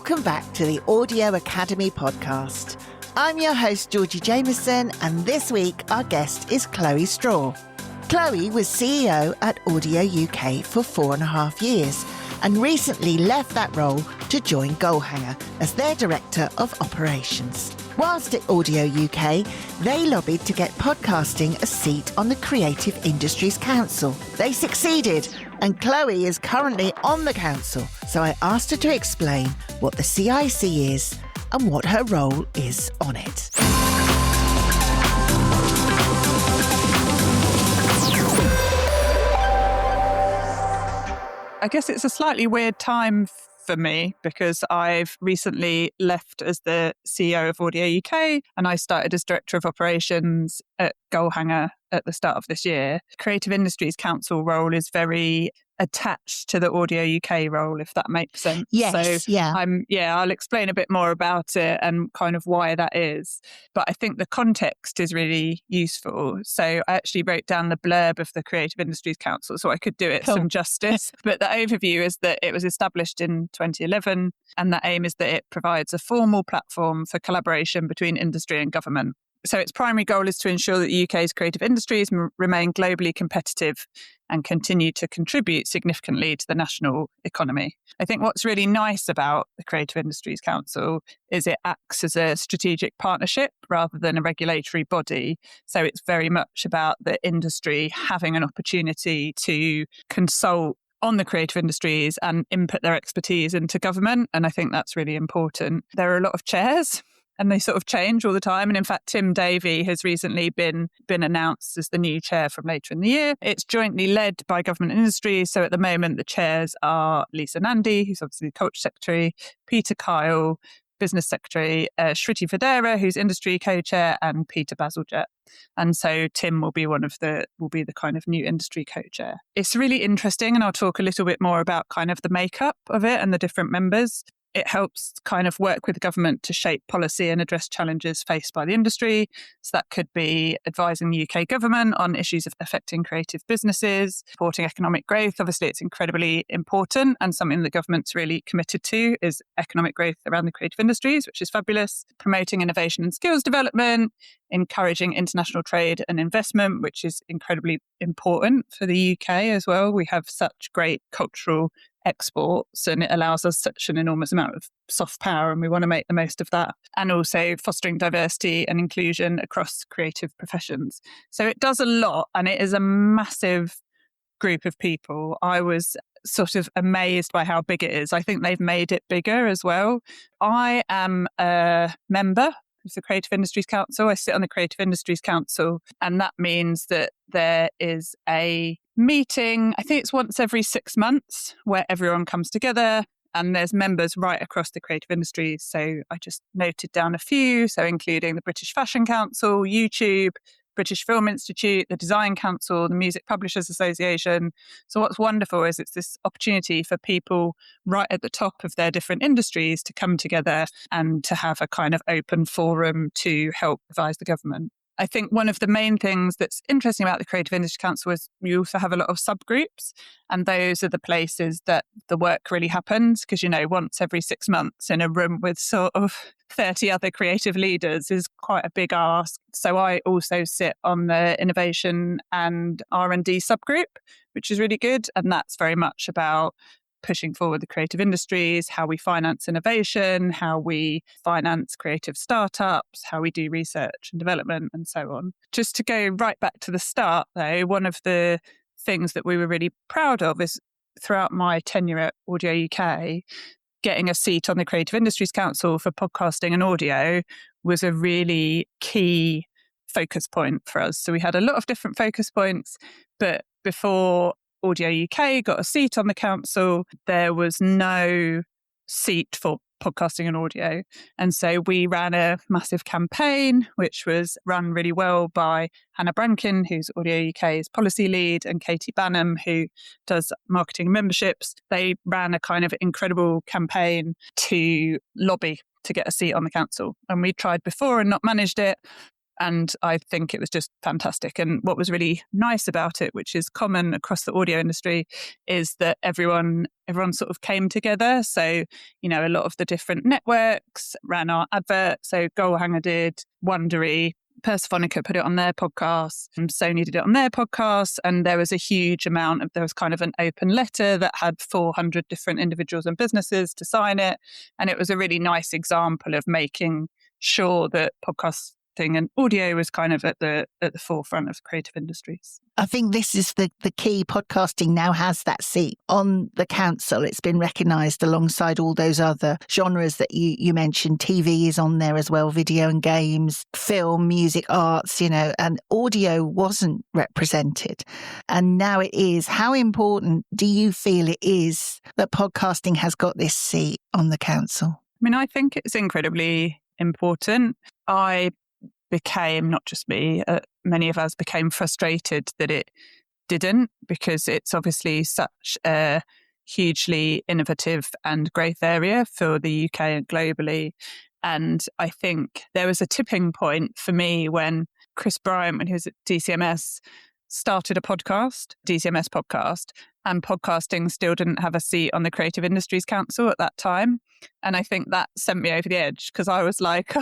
Welcome back to the Audio Academy podcast. I'm your host, Georgie Jameson, and this week our guest is Chloe Straw. Chloe was CEO at Audio UK for 4.5 years and recently left that role to join Goalhanger as their Director of Operations. Whilst at Audio UK, they lobbied to get podcasting a seat on the Creative Industries Council. They succeeded, and Chloe is currently on the council, so I asked her to explain what the CIC is and what her role is on it. I guess it's a slightly weird time for me because I've recently left as the CEO of Audio UK and I started as Director of Operations at Goalhanger at the start of this year. Creative Industries Council role is very attached to the Audio UK role, if that makes sense. Yes, so I'll explain a bit more about it and kind of why that is. But I think the context is really useful. So I actually wrote down the blurb of the Creative Industries Council so I could do it some justice. But the overview is that it was established in 2011 and the aim is that it provides a formal platform for collaboration between industry and government. So its primary goal is to ensure that the UK's creative industries remain globally competitive and continue to contribute significantly to the national economy. I think what's really nice about the Creative Industries Council is it acts as a strategic partnership rather than a regulatory body. So it's very much about the industry having an opportunity to consult on the creative industries and input their expertise into government. And I think that's really important. There are a lot of chairs and they sort of change all the time. And in fact, Tim Davie has recently been announced as the new chair from later in the year. It's jointly led by government and industry. So at the moment, the chairs are Lisa Nandy, who's obviously the Culture Secretary, Peter Kyle, Business Secretary, Shriti Federa, who's Industry Co-Chair, and Peter Bazalgette. And so Tim will be the kind of new industry co-chair. It's really interesting, and I'll talk a little bit more about kind of the makeup of it and the different members. It helps kind of work with the government to shape policy and address challenges faced by the industry. So that could be advising the UK government on issues affecting creative businesses, supporting economic growth. Obviously, it's incredibly important and something the government's really committed to is economic growth around the creative industries, which is fabulous. Promoting innovation and skills development, encouraging international trade and investment, which is incredibly important for the UK as well. We have such great cultural exports and it allows us such an enormous amount of soft power and we want to make the most of that. And also fostering diversity and inclusion across creative professions. So it does a lot and it is a massive group of people. I was sort of amazed by how big it is. I think they've made it bigger as well. I am a member of the Creative Industries Council. I sit on the Creative Industries Council, and that means that there is a meeting, I think it's once every 6 months, where everyone comes together and there's members right across the creative industries. So I just noted down a few, so including the British Fashion Council, YouTube, British Film Institute, the Design Council, the Music Publishers Association. So what's wonderful is it's this opportunity for people right at the top of their different industries to come together and to have a kind of open forum to help advise the government. I think one of the main things that's interesting about the Creative Industry Council is you also have a lot of subgroups, and those are the places that the work really happens because, once every 6 months in a room with sort of 30 other creative leaders is quite a big ask. So I also sit on the Innovation and R&D subgroup, which is really good. And that's very much about pushing forward the creative industries, how we finance innovation, how we finance creative startups, how we do research and development and so on. Just to go right back to the start though, one of the things that we were really proud of is throughout my tenure at Audio UK, getting a seat on the Creative Industries Council for podcasting and audio was a really key focus point for us. So we had a lot of different focus points, but before Audio UK got a seat on the council, there was no seat for podcasting and audio. And so we ran a massive campaign, which was run really well by Hannah Brankin, who's Audio UK's policy lead, and Katie Banham, who does marketing and memberships. They ran a kind of incredible campaign to lobby to get a seat on the council. And we tried before and not managed it. And I think it was just fantastic. And what was really nice about it, which is common across the audio industry, is that everyone everyone sort of came together. So, a lot of the different networks ran our advert. So Goalhanger did, Wondery, Persephonica put it on their podcast, and Sony did it on their podcast. And there was a huge amount there was kind of an open letter that had 400 different individuals and businesses to sign it. And it was a really nice example of making sure that podcasting and audio was kind of at the forefront of creative industries. I think this is the key. Podcasting now has that seat on the council. It's been recognised alongside all those other genres that you mentioned. TV is on there as well, video and games, film, music, arts, and audio wasn't represented. And now it is. How important do you feel it is that podcasting has got this seat on the council? I think it's incredibly important. I became, not just me, many of us became frustrated that it didn't, because it's obviously such a hugely innovative and growth area for the UK and globally. And I think there was a tipping point for me when Chris Bryant, when he was at DCMS, started a podcast, DCMS podcast, and podcasting still didn't have a seat on the Creative Industries Council at that time. And I think that sent me over the edge, because I was like,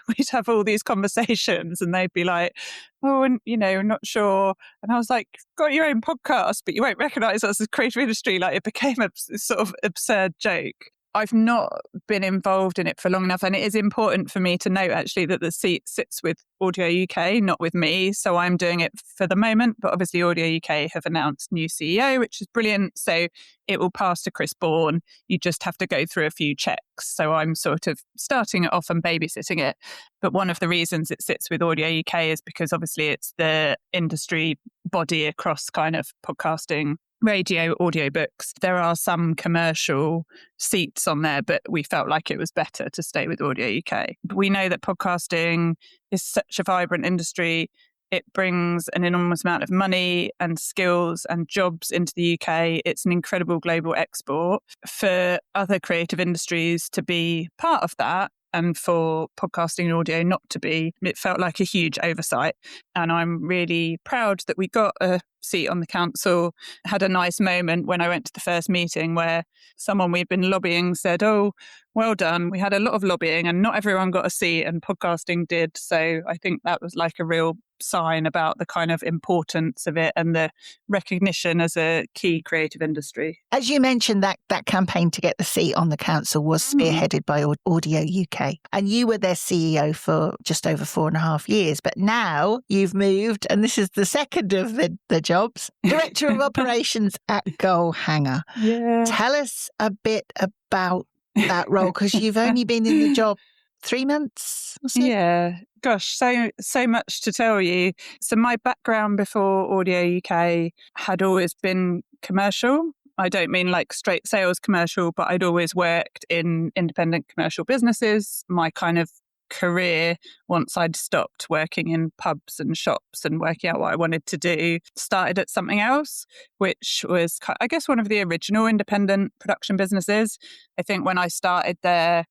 we'd have all these conversations and they'd be like, oh, and not sure. And I was like, got your own podcast, but you won't recognise us as creative industry. Like, it became a sort of absurd joke. I've not been involved in it for long enough. And it is important for me to note, actually, that the seat sits with Audio UK, not with me. So I'm doing it for the moment. But obviously, Audio UK have announced new CEO, which is brilliant. So it will pass to Chris Bourne. You just have to go through a few checks. So I'm sort of starting it off and babysitting it. But one of the reasons it sits with Audio UK is because obviously it's the industry body across kind of podcasting, radio, audiobooks. There are some commercial seats on there, but we felt like it was better to stay with Audio UK. We know that podcasting is such a vibrant industry. It brings an enormous amount of money and skills and jobs into the UK. It's an incredible global export. For other creative industries to be part of that, and for podcasting and audio not to be, it felt like a huge oversight. And I'm really proud that we got a seat on the council. I had a nice moment when I went to the first meeting where someone we'd been lobbying said, oh, well done. We had a lot of lobbying and not everyone got a seat, and podcasting did. So I think that was like a real sign about the kind of importance of it and the recognition as a key creative industry. As you mentioned, that campaign to get the seat on the council was spearheaded by Audio UK, and you were their CEO for just over 4.5 years. But now you've moved, and this is the second of the jobs, Director of Operations at Goalhanger. Yeah. Tell us a bit about that role, because you've only been in the job 3 months or so? Yeah, gosh, so much to tell you. So my background before Audio UK had always been commercial. I don't mean like straight sales commercial, but I'd always worked in independent commercial businesses. My kind of career, once I'd stopped working in pubs and shops and working out what I wanted to do, started at Something Else, which was, I guess, one of the original independent production businesses. I think when I started there,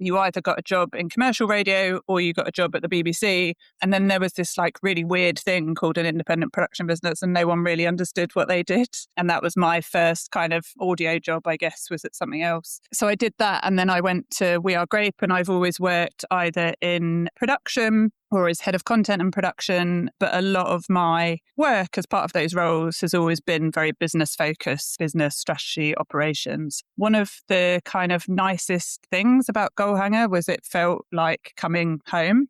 you either got a job in commercial radio or you got a job at the BBC. And then there was this like really weird thing called an independent production business, and no one really understood what they did. And that was my first kind of audio job, I guess, was at Something Else. So I did that. And then I went to We Are Grape, and I've always worked either in production or as head of content and production. But a lot of my work as part of those roles has always been very business focused, business strategy, operations. One of the kind of nicest things about Goalhanger was it felt like coming home.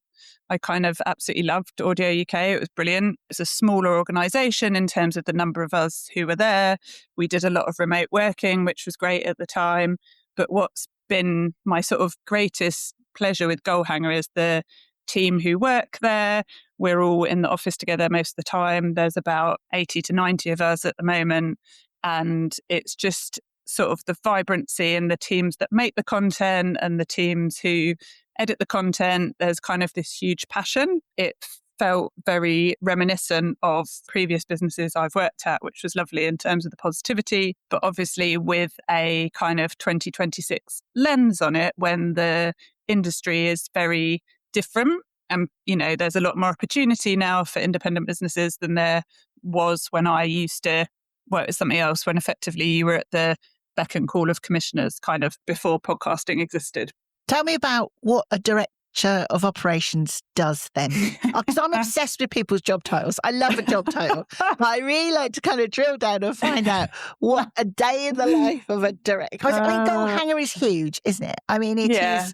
I kind of absolutely loved Audio UK. It was brilliant. It's a smaller organisation in terms of the number of us who were there. We did a lot of remote working, which was great at the time. But what's been my sort of greatest pleasure with Goalhanger is the team who work there. We're all in the office together most of the time. There's about 80 to 90 of us at the moment. And it's just sort of the vibrancy and the teams that make the content and the teams who edit the content. There's kind of this huge passion. It felt very reminiscent of previous businesses I've worked at, which was lovely in terms of the positivity, but obviously with a kind of 2026 lens on it when the industry is very different. And, you know, there's a lot more opportunity now for independent businesses than there was when I used to work with Something Else, when effectively you were at the beck and call of commissioners kind of before podcasting existed. Tell me about what a director of operations does then, because I'm obsessed with people's job titles. I love a job title, but I really like to kind of drill down and find out what a day in the life of a director. Because I mean, Goalhanger is huge, isn't it? I mean, it is.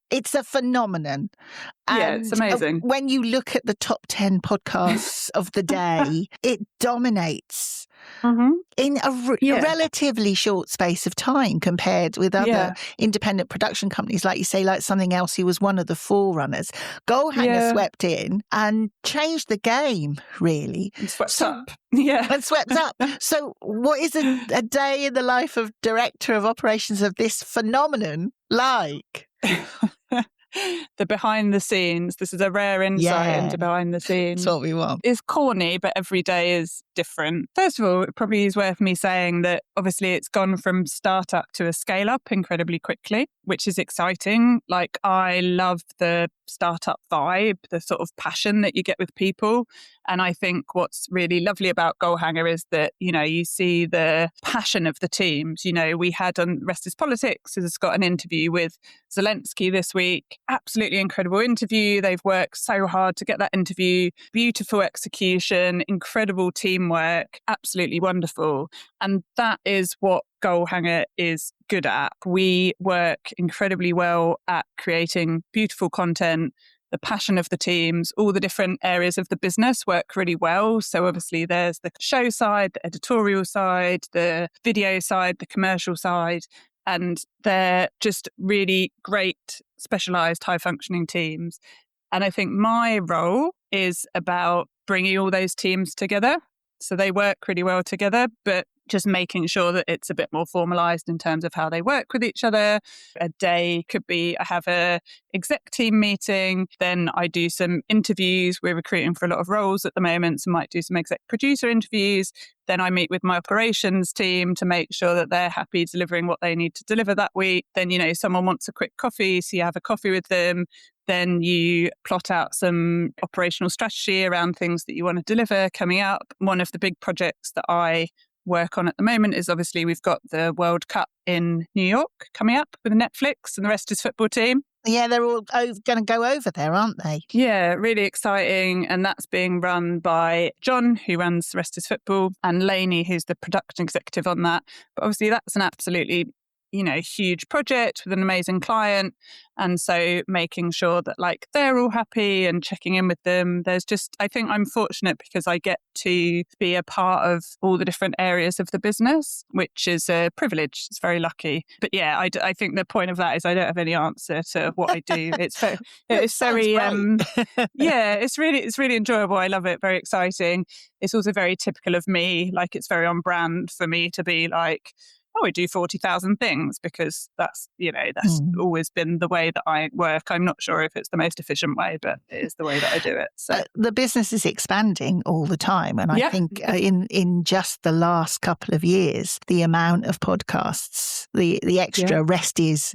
It's a phenomenon. Yeah, it's amazing. When you look at the top 10 podcasts of the day, it dominates in a relatively short space of time compared with other independent production companies, like you say, like Something Else, who was one of the forerunners. Goalhanger swept in and changed the game, really. And swept up. Yeah. And swept up. So what is a day in the life of director of operations of this phenomenon like? The behind the scenes. This is a rare insight into behind the scenes. That's what we want. It's corny, but every day is different. First of all, it probably is worth me saying that obviously it's gone from startup to a scale up incredibly quickly, which is exciting. Like, I love the startup vibe, the sort of passion that you get with people. And I think what's really lovely about Goalhanger is that, you know, you see the passion of the teams. You know, we had on Rest is Politics has got an interview with Zelensky this week. Absolutely incredible interview. They've worked so hard to get that interview. Beautiful execution, incredible teamwork, absolutely wonderful. And that is what Goalhanger is good at. We work incredibly well at creating beautiful content. The passion of the teams, all the different areas of the business work really well. So obviously there's the show side, the editorial side, the video side, the commercial side, and they're just really great, specialized, high functioning teams. And I think my role is about bringing all those teams together. So they work really well together, but just making sure that it's a bit more formalized in terms of how they work with each other. A day could be, I have a exec team meeting, then I do some interviews. We're recruiting for a lot of roles at the moment, so might do some exec producer interviews. Then I meet with my operations team to make sure that they're happy delivering what they need to deliver that week. Then, you know, someone wants a quick coffee, so you have a coffee with them. Then you plot out some operational strategy around things that you want to deliver coming up. One of the big projects that I work on at the moment is obviously we've got the World Cup in New York coming up with Netflix and the Rest is Football team. Yeah, they're all going to go over there, aren't they? Yeah, really exciting. And that's being run by John, who runs the Rest is Football, and Lainey, who's the production executive on that. But obviously that's an absolutely, you know, huge project with an amazing client. And so making sure that like they're all happy and checking in with them. There's just, I think I'm fortunate because I get to be a part of all the different areas of the business, which is a privilege. It's very lucky. But yeah, I think the point of that is I don't have any answer to what I do. It's very, yeah, it's really enjoyable. I love it. Very exciting. It's also very typical of me. Like, it's very on brand for me to be like, oh, I do 40,000 things, because that's, you know, that's always been the way that I work. I'm not sure if it's the most efficient way, but it is the way that I do it. So the business is expanding all the time. And I think in just the last couple of years, the amount of podcasts, the extra Rest is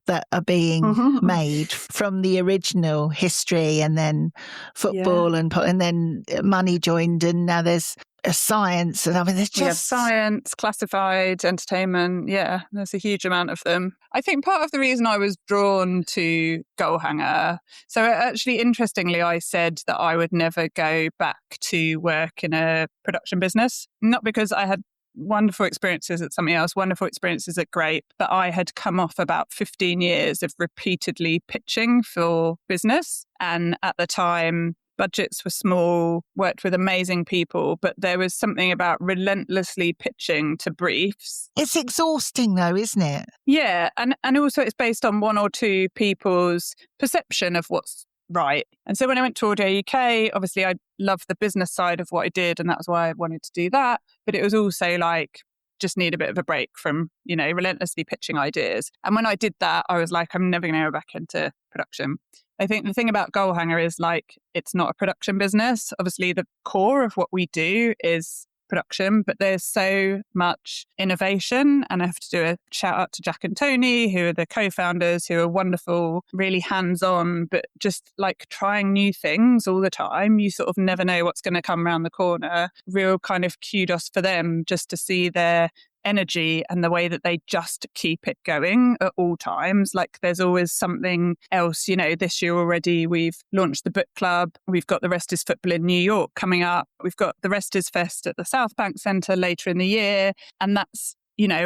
that are being made from the original history, and then football and then Money joined, and now there's science, and I mean, there's just... We have science, classified, entertainment. Yeah, there's a huge amount of them. I think part of the reason I was drawn to Goalhanger, so actually, interestingly, I said that I would never go back to work in a production business, not because I had wonderful experiences at Something Else, wonderful experiences at Grape, but I had come off about 15 years of repeatedly pitching for business. And at the time, budgets were small, worked with amazing people, but there was something about relentlessly pitching to briefs. It's exhausting though, isn't it? Yeah. And also it's based on one or two people's perception of what's right. And so when I went to Audio UK, obviously I loved the business side of what I did, and that's why I wanted to do that. But it was also like, just need a bit of a break from, you know, relentlessly pitching ideas. And when I did that, I was like, I'm never going to go back into production. I think the thing about Goalhanger is like, it's not a production business. Obviously, the core of what we do is production, but there's so much innovation. And I have to do a shout out to Jack and Tony, who are the co-founders, who are wonderful, really hands-on, but just like trying new things all the time. You sort of never know what's going to come around the corner. Real kind of kudos for them just to see their energy and the way that they just keep it going at all times. Like there's always something else. This year already we've launched the book club. We've got the Rest is Football in New York coming up. We've got the Rest is Fest at the South Bank Centre later in the year. And that's,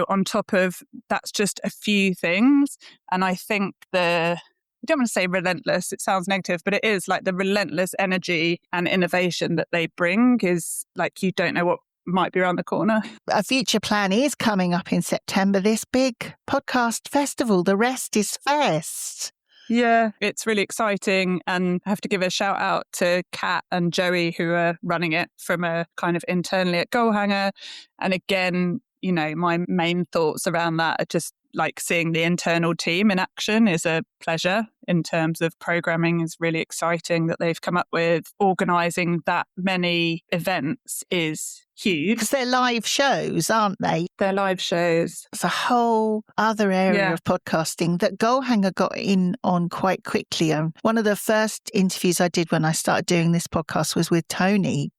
on top of, that's just a few things. And I think I don't want to say relentless, it sounds negative, but it is like the relentless energy and innovation that they bring is like, you don't know what might be around the corner. A future plan is coming up in September, this big podcast festival, the Rest is Fest. Yeah, it's really exciting. And I have to give a shout out to Kat and Joey, who are running it from a kind of internally at Goalhanger. And again, my main thoughts around that are just like seeing the internal team in action is a pleasure. In terms of programming is really exciting that they've come up with. Organising that many events is huge. Because they're live shows, aren't they? They're live shows. It's a whole other area of podcasting that Goalhanger got in on quite quickly. One of the first interviews I did when I started doing this podcast was with Tony.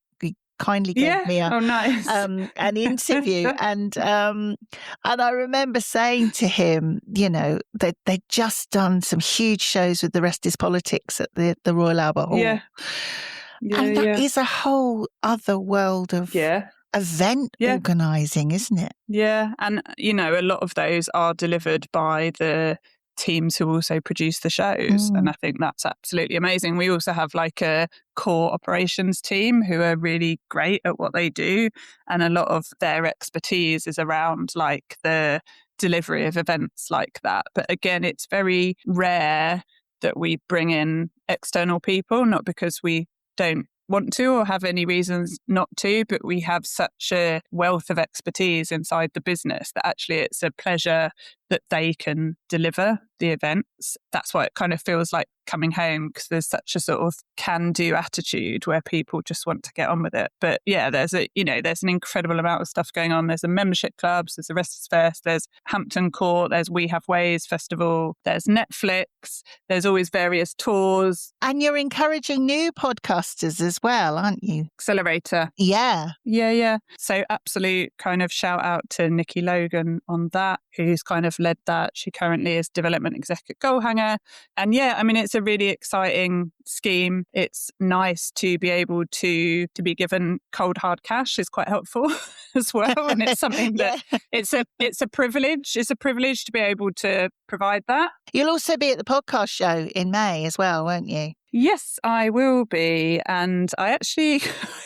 Kindly gave me an interview, and I remember saying to him, that they'd just done some huge shows with The Rest is Politics at the Royal Albert Hall, and that is a whole other world of event organising, isn't it? Yeah, and a lot of those are delivered by the teams who also produce the shows. And I think that's absolutely amazing. We also have like a core operations team who are really great at what they do. And a lot of their expertise is around like the delivery of events like that. But again, it's very rare that we bring in external people, not because we don't want to or have any reasons not to, but we have such a wealth of expertise inside the business that actually it's a pleasure that they can deliver the events. That's why it kind of feels like coming home, because there's such a sort of can-do attitude where people just want to get on with it. But yeah, there's an incredible amount of stuff going on. There's a membership clubs, there's the Rest is Fest, there's Hampton Court, there's We Have Ways Festival, there's Netflix, there's always various tours. And you're encouraging new podcasters as well, aren't you? Accelerator. Yeah. Yeah. So absolute kind of shout out to Nikki Logan on that, who's kind of led that. She currently is development exec at Goalhanger. And it's a really exciting scheme. It's nice to be able to be given cold hard cash is quite helpful as well. And it's something that it's a privilege. It's a privilege to be able to provide that. You'll also be at the podcast show in May as well, won't you? Yes, I will be. And I actually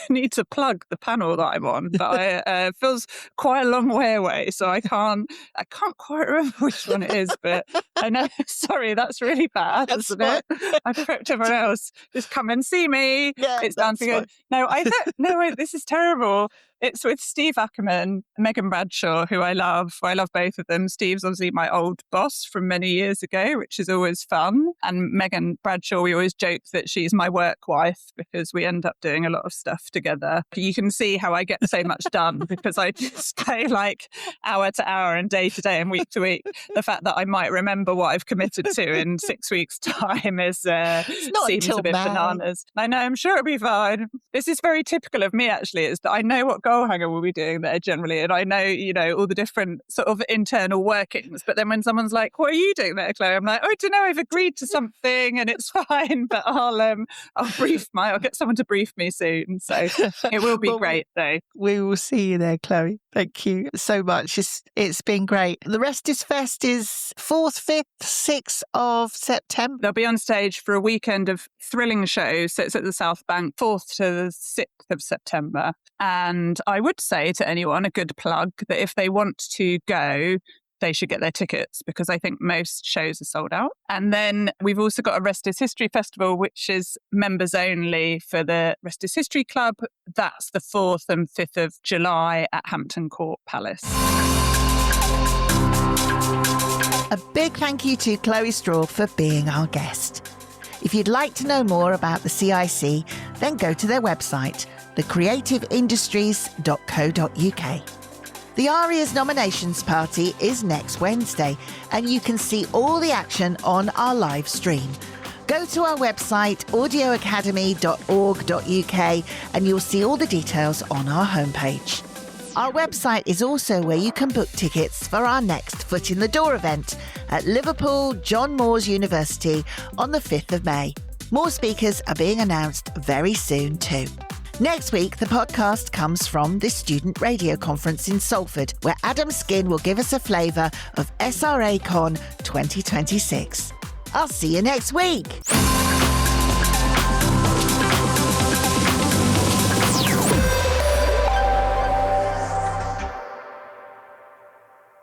need to plug the panel that I'm on, but it feels quite a long way away. So I can't quite remember which one it is, but I know, sorry, that's really bad, isn't it? I prepped everyone else. Just come and see me. Yeah, it's down to good. No, wait, this is terrible. It's with Steve Ackerman, Megan Bradshaw, who I love. I love both of them. Steve's obviously my old boss from many years ago, which is always fun. And Megan Bradshaw, we always joke that she's my work wife because we end up doing a lot of stuff together. You can see how I get so much done because I just go like hour to hour and day to day and week to week. The fact that I might remember what I've committed to in 6 weeks' time is seems a bit bananas. I know, I'm sure it'll be fine. This is very typical of me, actually, is that I know what Goalhanger will be doing there generally, and I know, all the different sort of internal workings. But then when someone's like, "What are you doing there, Chloe?" I'm like, "Oh, I don't know. I've agreed to something, and it's fine. But I'll get someone to brief me soon. So it will be great, though. We will see you there, Chloe. Thank you so much. It's been great. The Rest is Fest is 4th, 5th, 6th of September. They'll be on stage for a weekend of thrilling shows. So it's at the South Bank, 4th to the 6th of September. And I would say to anyone, a good plug, that if they want to go, they should get their tickets because I think most shows are sold out. And then we've also got a Rest is History Festival, which is members only for the Rest is History Club. That's the 4th and 5th of July at Hampton Court Palace. A big thank you to Chloe Straw for being our guest. If you'd like to know more about the CIC, then go to their website, thecreativeindustries.co.uk. The ARIA's nominations party is next Wednesday, and you can see all the action on our live stream. Go to our website, audioacademy.org.uk, and you'll see all the details on our homepage. Our website is also where you can book tickets for our next Foot in the Door event at Liverpool John Moores University on the 5th of May. More speakers are being announced very soon too. Next week, the podcast comes from the Student Radio Conference in Salford, where Adam Skin will give us a flavour of SRA Con 2026. I'll see you next week.